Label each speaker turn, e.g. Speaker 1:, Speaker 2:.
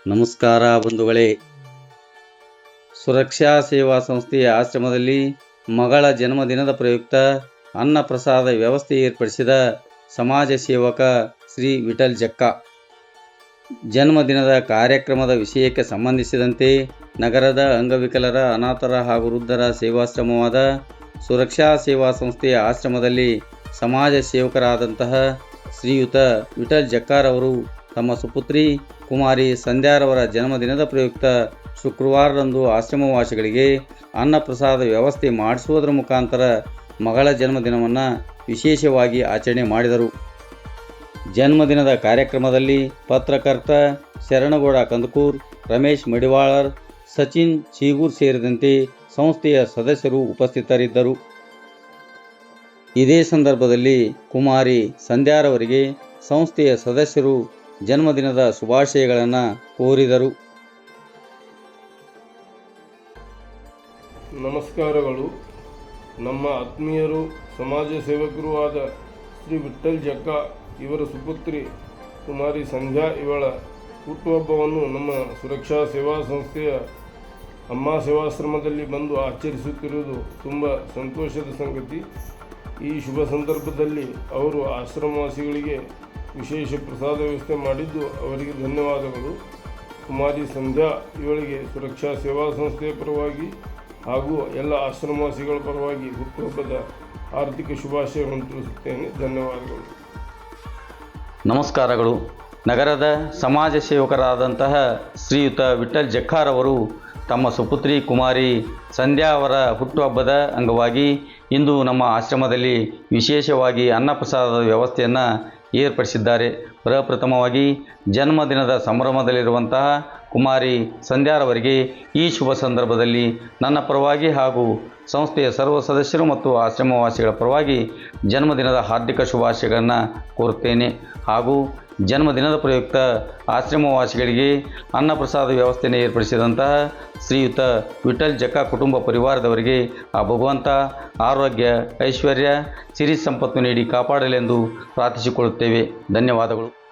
Speaker 1: ನಮಸ್ಕಾರ ಬಂಧುಗಳೇ. ಸುರಕ್ಷಾ ಸೇವಾ ಸಂಸ್ಥೆಯ ಆಶ್ರಮದಲ್ಲಿ ಮಗಳ ಜನ್ಮದಿನದ ಪ್ರಯುಕ್ತ ಅನ್ನ ಪ್ರಸಾದ ವ್ಯವಸ್ಥೆ ಏರ್ಪಡಿಸಿದ ಸಮಾಜ ಸೇವಕ ಶ್ರೀ ವಿಠಲ್ ಜಕ್ಕ. ಜನ್ಮದಿನದ ಕಾರ್ಯಕ್ರಮದ ವಿಷಯಕ್ಕೆ ಸಂಬಂಧಿಸಿದಂತೆ ನಗರದ ಅಂಗವಿಕಲರ, ಅನಾಥರ ಹಾಗೂ ವೃದ್ಧರ ಸೇವಾಶ್ರಮವಾದ ಸುರಕ್ಷಾ ಸೇವಾ ಸಂಸ್ಥೆಯ ಆಶ್ರಮದಲ್ಲಿ ಸಮಾಜ ಸೇವಕರಾದಂತಹ ಶ್ರೀಯುತ ವಿಠಲ್ ಜಕ್ಕಾರವರು ತಮ್ಮ ಸುಪುತ್ರಿ ಕುಮಾರಿ ಸಂಧ್ಯಾರವರ ಜನ್ಮದಿನದ ಪ್ರಯುಕ್ತ ಶುಕ್ರವಾರದಂದು ಆಶ್ರಮವಾಸಿಗಳಿಗೆ ಅನ್ನಪ್ರಸಾದ ವ್ಯವಸ್ಥೆ ಮಾಡಿಸುವುದರ ಮುಖಾಂತರ ಮಗಳ ಜನ್ಮದಿನವನ್ನು ವಿಶೇಷವಾಗಿ ಆಚರಣೆ ಮಾಡಿದರು. ಜನ್ಮದಿನದ ಕಾರ್ಯಕ್ರಮದಲ್ಲಿ ಪತ್ರಕರ್ತ ಶರಣಗೌಡ ಕಂದಕೂರ್, ರಮೇಶ್ ಮಡಿವಾಳರ್, ಸಚಿನ್ ಚೀಗೂರ್ ಸೇರಿದಂತೆ ಸಂಸ್ಥೆಯ ಸದಸ್ಯರು ಉಪಸ್ಥಿತರಿದ್ದರು. ಇದೇ ಸಂದರ್ಭದಲ್ಲಿ ಕುಮಾರಿ ಸಂಧ್ಯಾರವರಿಗೆ ಸಂಸ್ಥೆಯ ಸದಸ್ಯರು ಜನ್ಮದಿನದ ಶುಭಾಶಯಗಳನ್ನು ಕೋರಿದರು.
Speaker 2: ನಮಸ್ಕಾರಗಳು. ನಮ್ಮ ಆತ್ಮೀಯರು, ಸಮಾಜ ಸೇವಕರೂ ಆದ ಶ್ರೀ ವಿಠಲ್ ಜಕ್ಕ ಇವರ ಸುಪುತ್ರಿ ಕುಮಾರಿ ಸಂಧ್ಯಾ ಇವಳ ಹುಟ್ಟುಹಬ್ಬವನ್ನು ನಮ್ಮ ಸುರಕ್ಷಾ ಸೇವಾ ಸಂಸ್ಥೆಯ ಅಮ್ಮ ಸೇವಾಶ್ರಮದಲ್ಲಿ ಬಂದು ಆಚರಿಸುತ್ತಿರುವುದು ತುಂಬ ಸಂತೋಷದ ಸಂಗತಿ. ಈ ಶುಭ ಸಂದರ್ಭದಲ್ಲಿ ಅವರು ಆಶ್ರಮವಾಸಿಗಳಿಗೆ ವಿಶೇಷ ಪ್ರಸಾದ ವ್ಯವಸ್ಥೆ ಮಾಡಿದ್ದು ಅವರಿಗೆ ಧನ್ಯವಾದಗಳು. ಕುಮಾರಿ ಸಂಧ್ಯಾ ಇವಳಿಗೆ ಸುರಕ್ಷಾ ಸೇವಾ ಸಂಸ್ಥೆಯ ಪರವಾಗಿ ಹಾಗೂ ಎಲ್ಲ ಆಶ್ರಮವಾಸಿಗಳ ಪರವಾಗಿ ಹುಟ್ಟುಹಬ್ಬದ ಆರ್ಥಿಕ ಶುಭಾಶಯವನ್ನು ತಿಳಿಸುತ್ತೇನೆ. ಧನ್ಯವಾದಗಳು.
Speaker 1: ನಮಸ್ಕಾರಗಳು. ನಗರದ ಸಮಾಜ ಸೇವಕರಾದಂತಹ ಶ್ರೀಯುತ ವಿಠಲ್ ಜಕ್ಕಾರವರು ತಮ್ಮ ಸುಪುತ್ರಿ ಕುಮಾರಿ ಸಂಧ್ಯಾ ಅವರ ಹುಟ್ಟುಹಬ್ಬದ ಅಂಗವಾಗಿ ಇಂದು ನಮ್ಮ ಆಶ್ರಮದಲ್ಲಿ ವಿಶೇಷವಾಗಿ ಅನ್ನಪ್ರಸಾದದ ವ್ಯವಸ್ಥೆಯನ್ನು ಏರ್ಪಡಿಸಿದ್ದಾರೆ. ಪ್ರಪ್ರಥಮವಾಗಿ ಜನ್ಮದಿನದ ಸಂಭ್ರಮದಲ್ಲಿರುವಂತಹ ಕುಮಾರಿ ಸಂಧ್ಯಾರವರಿಗೆ ಈ ಶುಭ ಸಂದರ್ಭದಲ್ಲಿ ನನ್ನ ಪರವಾಗಿ ಹಾಗೂ ಸಂಸ್ಥೆಯ ಸರ್ವ ಸದಸ್ಯರು ಮತ್ತು ಆಶ್ರಮವಾಸಿಗಳ ಪರವಾಗಿ ಜನ್ಮದಿನದ ಹಾರ್ದಿಕ ಶುಭಾಶಯಗಳನ್ನು ಕೋರುತ್ತೇನೆ. ಹಾಗೂ ಜನ್ಮದಿನದ ಪ್ರಯುಕ್ತ ಆಶ್ರಮವಾಸಿಗಳಿಗೆ ಅನ್ನಪ್ರಸಾದ ವ್ಯವಸ್ಥೆಯನ್ನು ಏರ್ಪಡಿಸಿದಂತಹ ಶ್ರೀಯುತ ವಿಠಲ್ ಜಕ್ಕ ಕುಟುಂಬ ಪರಿವಾರದವರಿಗೆ ಆ ಭಗವಂತ ಆರೋಗ್ಯ, ಐಶ್ವರ್ಯ, ಸಿರಿ ಸಂಪತ್ತು ನೀಡಿ ಕಾಪಾಡಲೆಂದು ಪ್ರಾರ್ಥಿಸಿಕೊಳ್ಳುತ್ತೇವೆ. ಧನ್ಯವಾದಗಳು.